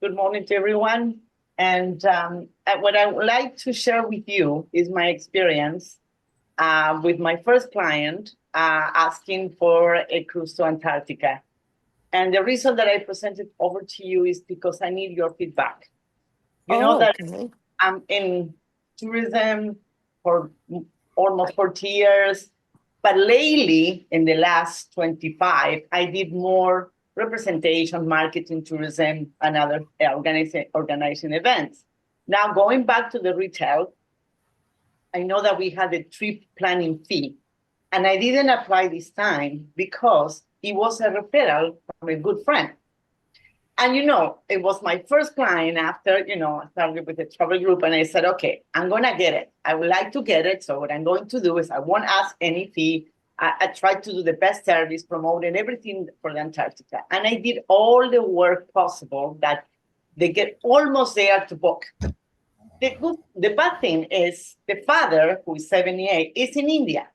Good morning to everyone. And what I would like to share with you is my experience with my first client asking for a cruise to Antarctica. And the reason that I presented over to you is because I need your feedback. You know Oh, that okay. I'm in tourism for almost 40 years, but lately, in the last 25, I did more representation, marketing, tourism, and other organizing events. Now, going back to the retail, I know that we had a trip planning fee, and I didn't apply this time because it was a referral from a good friend. And it was my first client after, I started with the travel group and I said, okay, I'm going to get it. I would like to get it. So what I'm going to do is I won't ask any fee. I tried to do the best service, promoting everything for the Antarctica. And I did all the work possible that they get almost there to book. The bad thing is the father, who is 78, is in India.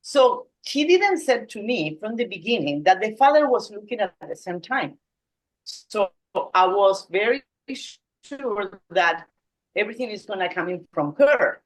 So he didn't say to me from the beginning that the father was looking at the same time. So I was very sure that everything is going to come in from her.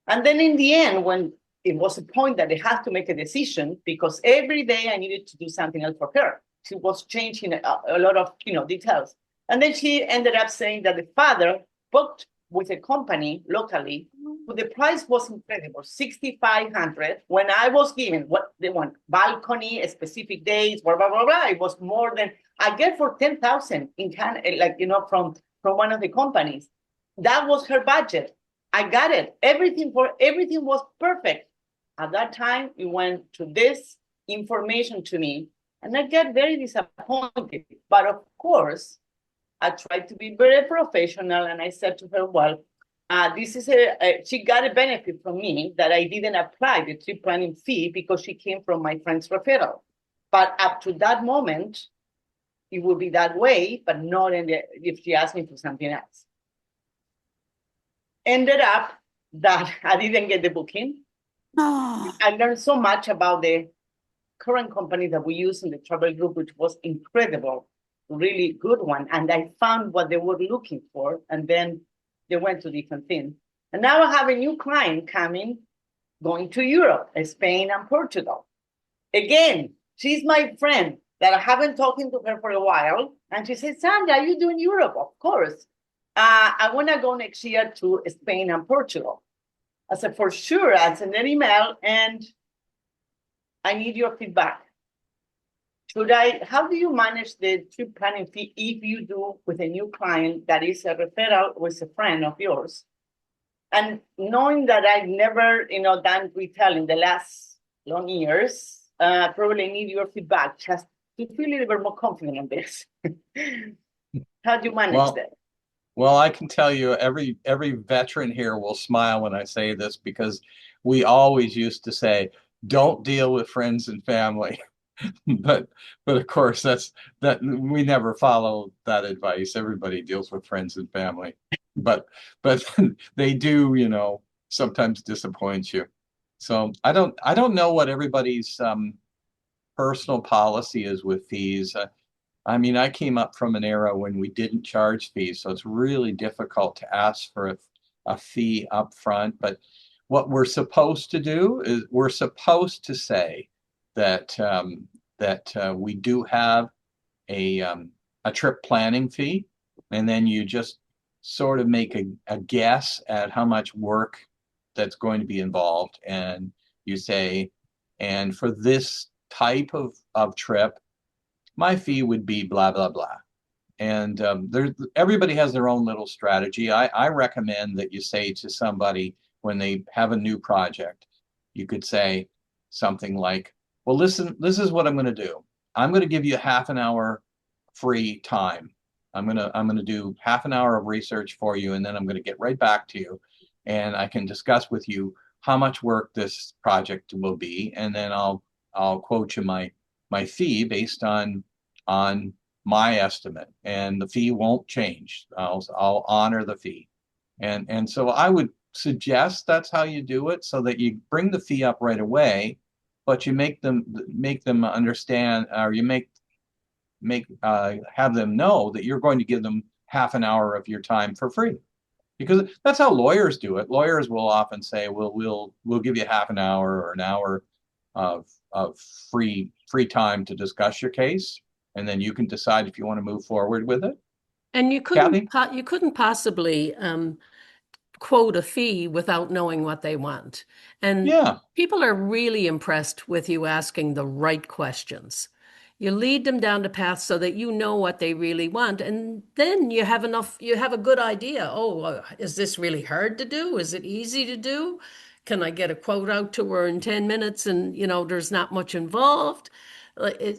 And then in the end, when it was a point that they had to make a decision, because every day I needed to do something else for her. She was changing a lot of details. And then she ended up saying that the father booked with a company locally, but the price was incredible, 6,500. When I was given what they want, balcony, specific days, blah blah blah blah, it was more than I get for 10,000 in Canada, like from one of the companies. That was her budget. I got it. Everything was perfect. At that time, it went to this information to me, and I get very disappointed. But of course, I tried to be very professional, and I said to her, "Well, this is she got a benefit from me that I didn't apply the trip planning fee because she came from my friend's referral. But up to that moment, it would be that way, but not if she asked me for something else." Ended up that I didn't get the booking. Ah, I learned so much about the current company that we use in the travel group, which was incredible, really good one. And I found what they were looking for, and then they went to different things. And now I have a new client coming, going to Europe, Spain and Portugal. Again, she's my friend that I haven't talking to her for a while. And she said, Sandra, are you doing Europe? Of course. I want to go next year to Spain and Portugal. I said, for sure, I'll send an email and I need your feedback. How do you manage the trip planning fee if you do with a new client that is a referral with a friend of yours? And knowing that I've never, done retail in the last long years, probably need your feedback just to feel a little bit more confident on this. How do you manage Well, that? well, I can tell you every veteran here will smile when I say this because we always used to say, don't deal with friends and family. But but of course that we never follow that advice. Everybody deals with friends and family. But they do, sometimes disappoint you. So I don't know what everybody's personal policy is with fees. I mean, I came up from an era when we didn't charge fees, so it's really difficult to ask for a fee up front. But what we're supposed to do is we're supposed to say that we do have a trip planning fee, and then you just sort of make a guess at how much work that's going to be involved, and you say, and for this type of trip my fee would be blah blah blah. And everybody has their own little strategy. I recommend that you say to somebody when they have a new project, you could say something like, well, listen, this is what I'm going to do. I'm going to give you half an hour free time. I'm going to do half an hour of research for you, and then I'm going to get right back to you, and I can discuss with you how much work this project will be, and then I'll quote you my fee based on my estimate, and the fee won't change. I'll honor the fee, and so I would suggest that's how you do it, so that you bring the fee up right away, but you make them understand, or you make have them know that you're going to give them half an hour of your time for free. Because that's how lawyers do it. Lawyers will often say, well, we'll give you half an hour or an hour of free time to discuss your case, and then you can decide if you want to move forward with it. And Kathy? you couldn't possibly quote a fee without knowing what they want. And Yeah. people are really impressed with you asking the right questions. You lead them down the path so that you know what they really want. And then you have a good idea. Oh, is this really hard to do? Is it easy to do? Can I get a quote out to her in 10 minutes and, there's not much involved?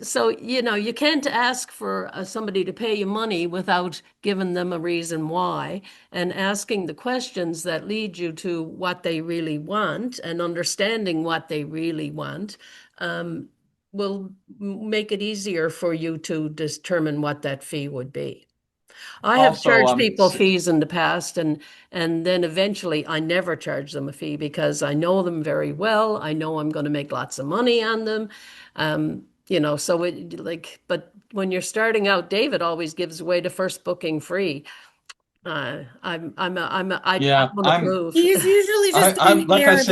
So, you can't ask for somebody to pay you money without giving them a reason why, and asking the questions that lead you to what they really want and understanding what they really want will make it easier for you to determine what that fee would be. I have Also, charged people fees in the past, and then eventually I never charge them a fee because I know them very well. I know I'm going to make lots of money on them. So but when you're starting out, David always gives away the first booking free. I yeah, don't approve. He's usually just I'm doing like I errands.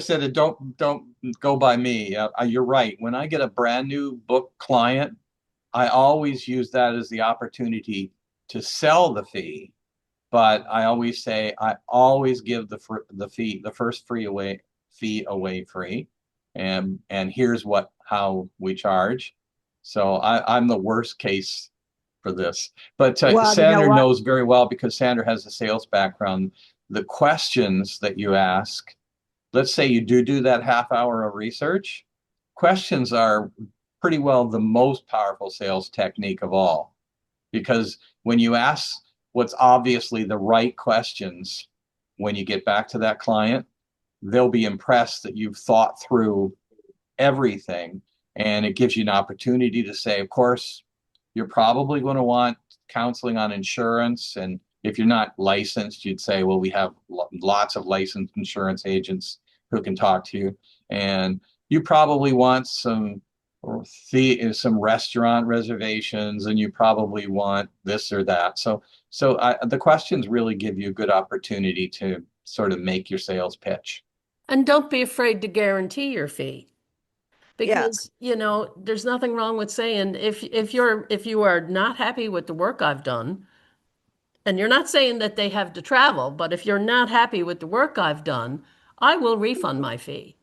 said, it don't go by me. You're right. When I get a brand new book client, I always use that as the opportunity to sell the fee. But I always say I always give the first fee away free, and here's how we charge. So I'm the worst case for this. But Well, you know Sandra what? knows very well, because Sandra has a sales background. The questions that you ask, let's say you do that half hour of research, questions are pretty well the most powerful sales technique of all. Because when you ask what's obviously the right questions, when you get back to that client, they'll be impressed that you've thought through everything. And it gives you an opportunity to say, of course, you're probably going to want counseling on insurance. And if you're not licensed, you'd say, well, we have lots of licensed insurance agents who can talk to you. And you probably want some restaurant reservations, and you probably want this or that. So the questions really give you a good opportunity to sort of make your sales pitch. And don't be afraid to guarantee your fee. Yeah. Because, there's nothing wrong with saying if you are not happy with the work I've done, and you're not saying that they have to travel, but if you're not happy with the work I've done, I will refund my fee.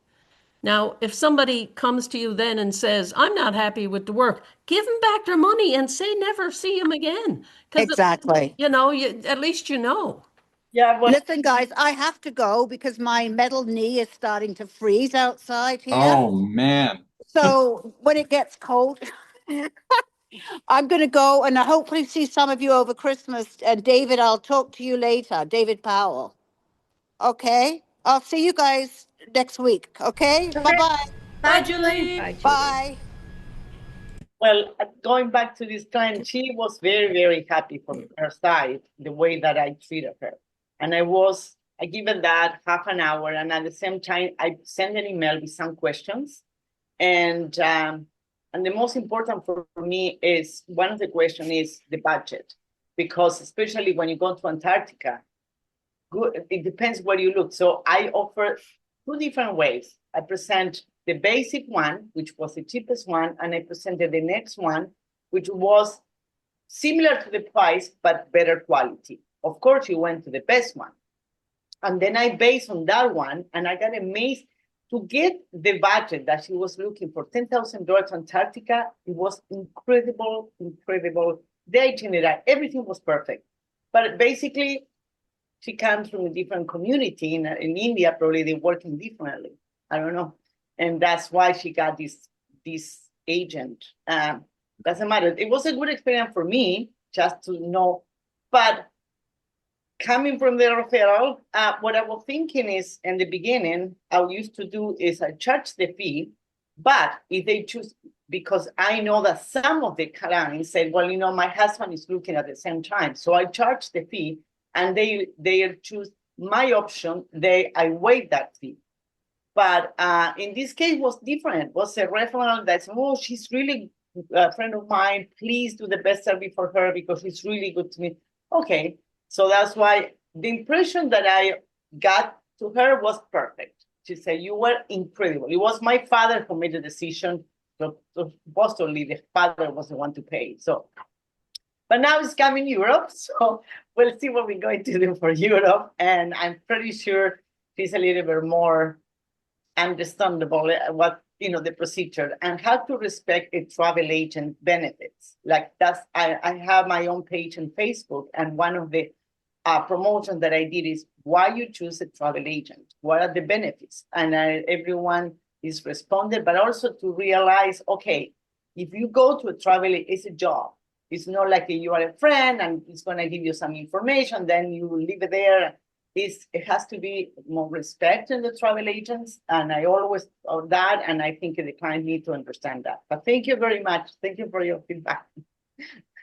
Now, if somebody comes to you then and says, I'm not happy with the work, give them back their money and say never see them again. Because, Exactly. at least you know. Yeah, well, Listen, guys, I have to go because my metal knee is starting to freeze outside here. Oh, man. So when it gets cold, I'm going to go and I hopefully see some of you over Christmas. And David, I'll talk to you later. David Powell. Okay. I'll see you guys next week. Okay. Bye-bye. Bye, Julie. Bye. well, going back to this client, she was very, very happy from her side, the way that I treated her. And I given that half an hour, and at the same time, I sent an email with some questions. And the most important for me is, one of the questions is the budget, because especially when you go to Antarctica, it depends where you look. So I offer two different ways. I present the basic one, which was the cheapest one, and I presented the next one, which was similar to the price, but better quality. Of course, you went to the best one. And then I based on that one, and I got amazed to get the budget that she was looking for, $10,000 Antarctica. It was incredible. The itinerary, everything was perfect. But basically, she comes from a different community in India. Probably they're working differently. I don't know. And that's why she got this agent. Doesn't matter. It was a good experience for me just to know. But coming from the referral, what I was thinking is, in the beginning, I used to do is I charge the fee, but if they choose, because I know that some of the clients said, well, my husband is looking at the same time. So I charge the fee, and they choose my option. I waive that fee. But in this case, was different. It was a referral that said, oh, she's really a friend of mine. Please do the best service for her because it's really good to me. Okay. So that's why the impression that I got to her was perfect. She said, you were incredible. It was my father who made the decision. So supposedly the father was the one to pay. So, but now it's coming Europe. So we'll see what we're going to do for Europe. And I'm pretty sure she's a little bit more understandable what the procedure and how to respect a travel agent benefits. Like I have my own page on Facebook, and one of the promotions that I did is why you choose a travel agent, what are the benefits, and everyone is responded, but also to realize, okay, if you go to a travel, it's a job. It's not like you are a friend and it's going to give you some information, then you leave it there. It has to be more respect in the travel agents, and I always of that, and I think the client need to understand that. But thank you very much. Thank you for your feedback.